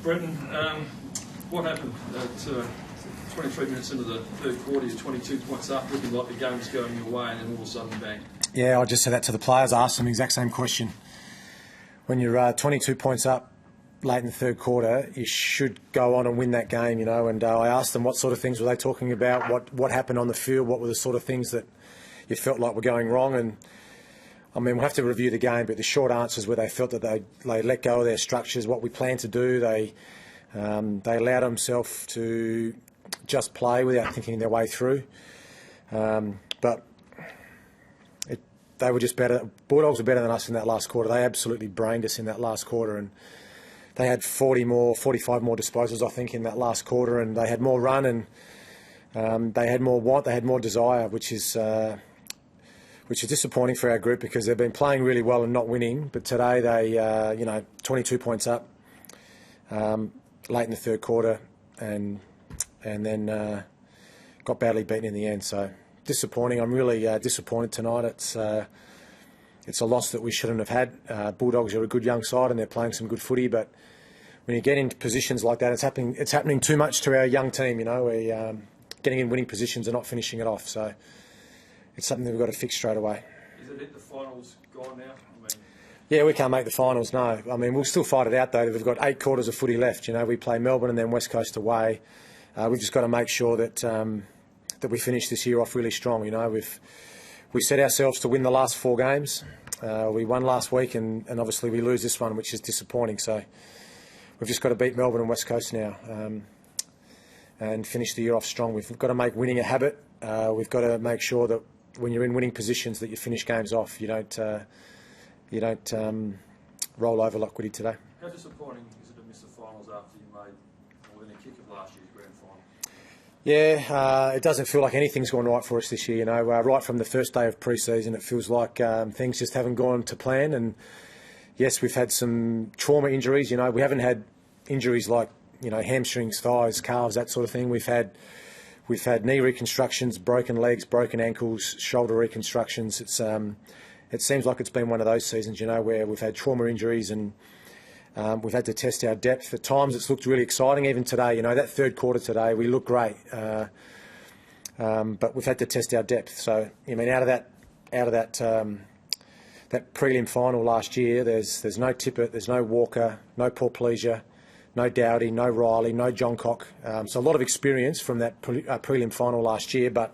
Brenton, what happened at 23 minutes into the third quarter? You're 22 points up, looking like the game was going your way, and then all of a sudden, bang. Yeah, I just said that to the players. I asked them the exact same question. When you're 22 points up late in the third quarter, you should go on and win that game, you know. And I asked them what sort of things were they talking about, what happened on the field, what were the sort of things that you felt like were going wrong. And I mean, we'll have to review the game, but the short answers were they felt that they let go of their structures, what we planned to do. They allowed themselves to just play without thinking their way through. But they were just better. Bulldogs were better than us in that last quarter. They absolutely brained us in that last quarter, and they had 45 more disposals, I think, in that last quarter, and they had more run, and they had more want, they had more desire, which is disappointing for our group because they've been playing really well and not winning. But today they, 22 points up late in the third quarter, and then got badly beaten in the end. So disappointing. I'm really disappointed tonight. It's a loss that we shouldn't have had. Bulldogs are a good young side and they're playing some good footy, but when you get into positions like that, it's happening too much to our young team. You know, we're getting in winning positions and not finishing it off. So it's something that we've got to fix straight away. Is it the finals gone now? Yeah, we can't make the finals, no. I mean, we'll still fight it out, though. We've got 8 quarters of footy left. You know, we play Melbourne and then West Coast away. We've just got to make sure that that we finish this year off really strong. You know, we set ourselves to win the last 4 games. We won last week, and obviously we lose this one, which is disappointing. So we've just got to beat Melbourne and West Coast now and finish the year off strong. We've got to make winning a habit. We've got to make sure that when you're in winning positions that you finish games off. You don't roll over like we did today. How disappointing is it to miss the finals after you made within a kick of last year's grand final? Yeah, it doesn't feel like anything's gone right for us this year. You know, right from the first day of pre-season, it feels like things just haven't gone to plan. And yes, we've had some trauma injuries. You know, we haven't had injuries like hamstrings, thighs, calves, that sort of thing. We've had knee reconstructions, broken legs, broken ankles, shoulder reconstructions. It seems like it's been one of those seasons, where we've had trauma injuries and we've had to test our depth. At times it's looked really exciting, even today. That third quarter today, we looked great. But we've had to test our depth. So, out of that prelim final last year, there's no Tippett, there's no Walker, no Paul Pleasure, no Dowdy, no Riley, no John Cock. So a lot of experience from that prelim final last year, but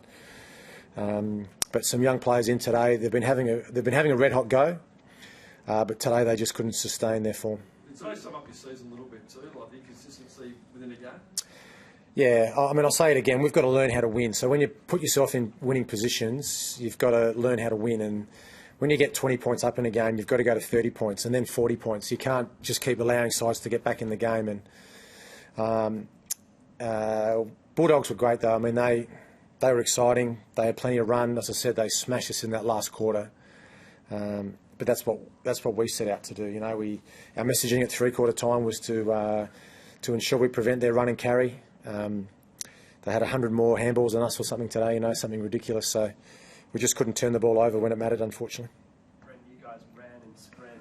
some young players in today. They've been having a red hot go, but today they just couldn't sustain their form. Did they sum up your season a little bit too, like the inconsistency within a game? Yeah, I mean, I'll say it again. We've got to learn how to win. So when you put yourself in winning positions, you've got to learn how to win. And when you get 20 points up in a game, you've got to go to 30 points and then 40 points. You can't just keep allowing sides to get back in the game. And Bulldogs were great though. I mean, they were exciting. They had plenty of run. As I said, they smashed us in that last quarter. But that's what we set out to do. Our messaging at three-quarter time was to ensure we prevent their run and carry. They had 100 more handballs than us or something today. Something ridiculous. So we just couldn't turn the ball over when it mattered, unfortunately. Brent, you guys ran and spread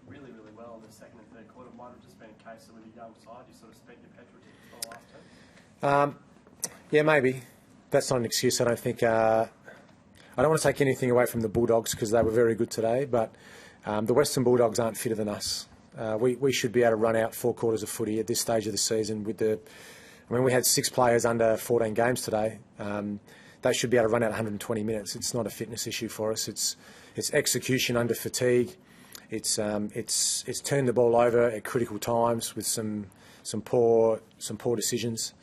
really, really well in the second and third quarter. Might have just been a case that with a young side, you sort of spent your petrol tickets for the last two. Yeah, maybe. That's not an excuse, I don't think. I don't want to take anything away from the Bulldogs because they were very good today, but the Western Bulldogs aren't fitter than us. We should be able to run out 4 quarters of footy at this stage of the season. We had 6 players under 14 games today. They should be able to run out 120 minutes. It's not a fitness issue for us. It's execution under fatigue. It's turned the ball over at critical times with some poor decisions.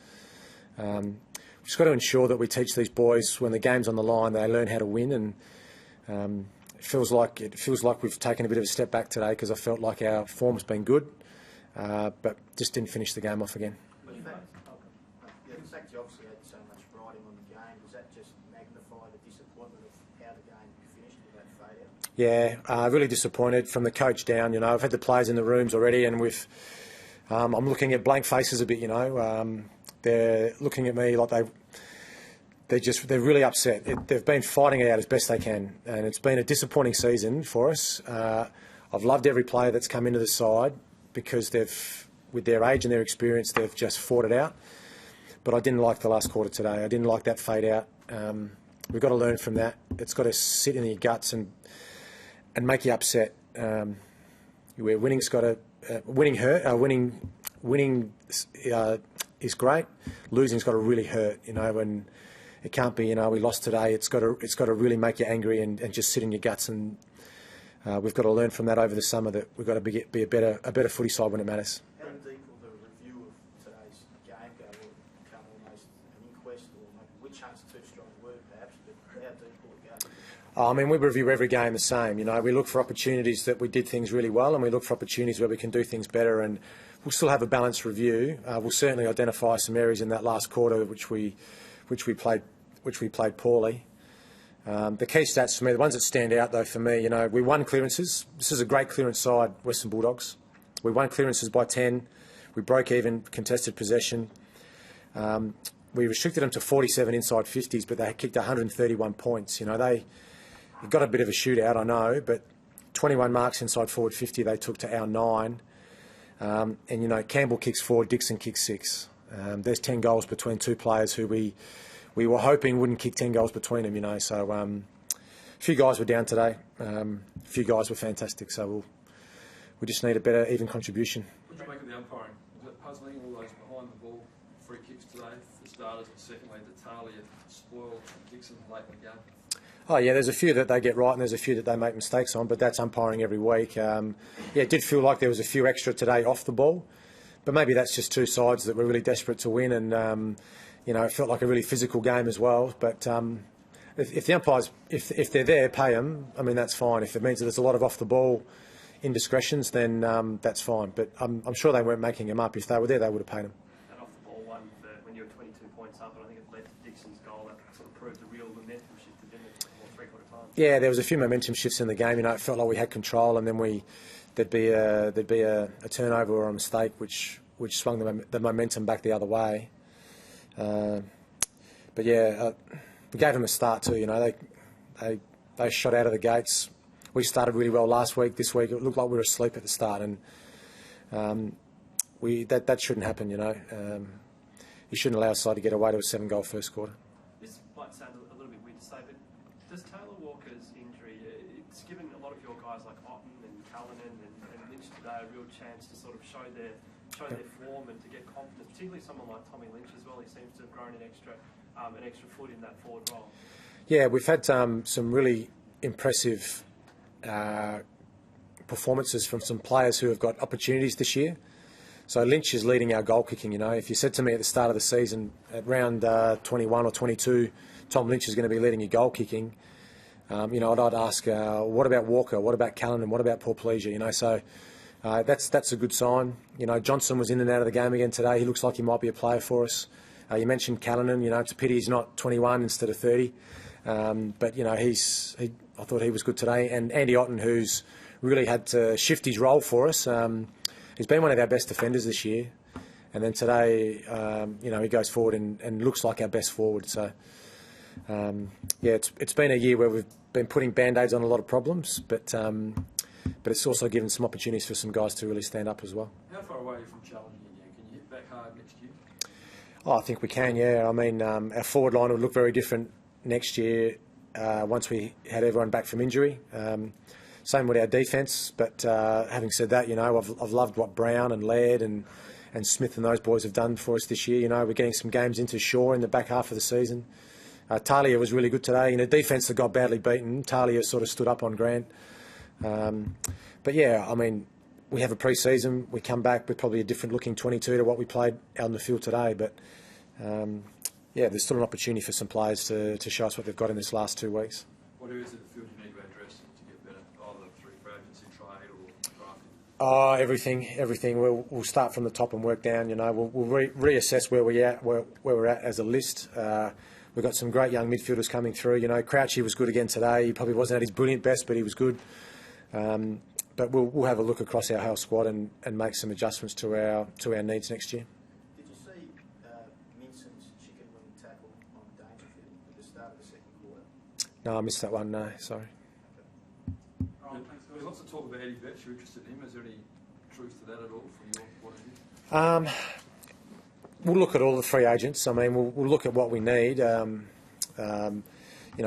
We've just got to ensure that we teach these boys when the game's on the line, they learn how to win. And it feels like we've taken a bit of a step back today because I felt like our form's been good, but just didn't finish the game off again. The fact you obviously had so much riding on the game, does that just magnify the disappointment of how the game finished with that fade out? Yeah, really disappointed from the coach down. I've had the players in the rooms already, and I'm looking at blank faces a bit. They're looking at me like they're really upset. They've been fighting it out as best they can, and it's been a disappointing season for us. I've loved every player that's come into the side because they've with their age and their experience, they've just fought it out. But I didn't like the last quarter today. I didn't like that fade out. We've got to learn from that. It's got to sit in your guts and make you upset. Where winning's got to winning hurt. Winning is great. Losing's got to really hurt. And it can't be. We lost today. It's got to really make you angry and just sit in your guts. And we've got to learn from that over the summer that we've got to be a better footy side when it matters. How deep will the review of today's game go? Will it become almost an inquest, or maybe witch hunt's too strong a word perhaps, but how deep will it go? I mean, we review every game the same. We look for opportunities that we did things really well, and we look for opportunities where we can do things better. And we'll still have a balanced review. We'll certainly identify some areas in that last quarter which we played poorly. The key stats for me, the ones that stand out though for me, we won clearances. This is a great clearance side, Western Bulldogs. We won clearances by 10. We broke even contested possession. We restricted them to 47 inside 50s, but they kicked 131 points. They got a bit of a shootout, I know, but 21 marks inside forward 50 they took to our 9. And Campbell kicks 4, Dixon kicks 6. There's 10 goals between two players who we were hoping wouldn't kick 10 goals between them, So a few guys were down today. A few guys were fantastic. So we just need a better even contribution. What do you make of the umpiring? Was it puzzling, all those behind the ball free kicks today for starters, and secondly, the Talia spoiled Dixon late in the game? Oh, yeah, there's a few that they get right and there's a few that they make mistakes on, but that's umpiring every week. It did feel like there was a few extra today off the ball, but maybe that's just two sides that were really desperate to win, and it felt like a really physical game as well. But if the umpires, if they're there, pay them. I mean, that's fine. If it means that there's a lot of off the ball indiscretions, then that's fine. But I'm sure they weren't making them up. If they were there, they would have paid them. That off the ball one when you were 22 points up, and I think it led to Dixon's goal. That sort of proved the real momentum shift, didn't it? Three-quarter time. Yeah, there was a few momentum shifts in the game. It felt like we had control, and then there'd be a turnover or a mistake which swung the momentum back the other way. But yeah, we gave them a start too. They shot out of the gates. We started really well last week. This week it looked like we were asleep at the start, and that shouldn't happen. You shouldn't allow a side to get away to a 7-goal first quarter. This might sound a little bit weird to say, but does Taylor Walker's injury, it's given a lot of your guys like Otten and Callanan and Lynch today a real chance to sort of show their form and to get confidence, particularly someone like Tommy Lynch as well. He seems to have grown an extra foot in that forward role. Yeah, we've had some really impressive performances from some players who have got opportunities this year. So Lynch is leading our goal kicking. If you said to me at the start of the season, at round 21 or 22, Tom Lynch is going to be leading your goal kicking, I'd ask, what about Walker? What about Callanan? What about Porplegia? So that's a good sign. Johnson was in and out of the game again today. He looks like he might be a player for us. You mentioned Callanan. It's a pity he's not 21 instead of 30. But I thought he was good today. And Andy Otten, who's really had to shift his role for us. He's been one of our best defenders this year. And then today, he goes forward and looks like our best forward. So, it's been a year where we've been putting band-aids on a lot of problems, but it's also given some opportunities for some guys to really stand up as well. How far away are you from challenging again? Can you hit back hard next year? Oh, I think we can, yeah. I mean, our forward line would look very different next year once we had everyone back from injury. Same with our defence, but having said that, I've loved what Brown and Laird and Smith and those boys have done for us this year. We're getting some games into Shaw in the back half of the season. Talia was really good today. Defence that got badly beaten, Talia sort of stood up on Grant. But yeah, I mean, we have a pre-season. We come back with probably a different looking 22 to what we played out in the field today. But there's still an opportunity for some players to show us what they've got in this last 2 weeks. What areas of the field do you need to address to get better, either through free agency, trade or drafting? Oh, everything. We'll start from the top and work down. We'll reassess where we're at as a list. We've got some great young midfielders coming through. Crouchy was good again today. He probably wasn't at his brilliant best, but he was good. But we'll have a look across our whole squad and make some adjustments to our needs next year. Did you see Minson's chicken wing tackle on Dangerfield at the start of the second quarter? No, I missed that one. No, sorry. There's lots of talk about Eddie Betts. You're interested in him. Is there any truth to that at all from your point of view? We'll look at all the free agents. I mean, we'll look at what we need. You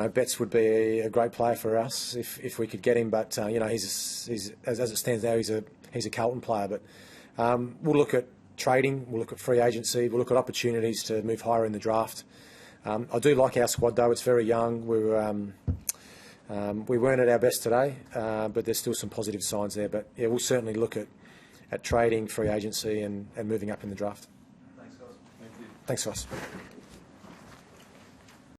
know, Betts would be a great player for us if we could get him. But you know, he's as it stands now, he's a Carlton player. But we'll look at trading. We'll look at free agency. We'll look at opportunities to move higher in the draft. I do like our squad though. It's very young. We weren't at our best today, but there's still some positive signs there. But yeah, we'll certainly look at trading, free agency, and moving up in the draft. Thanks, guys. Thank you. Thanks, guys.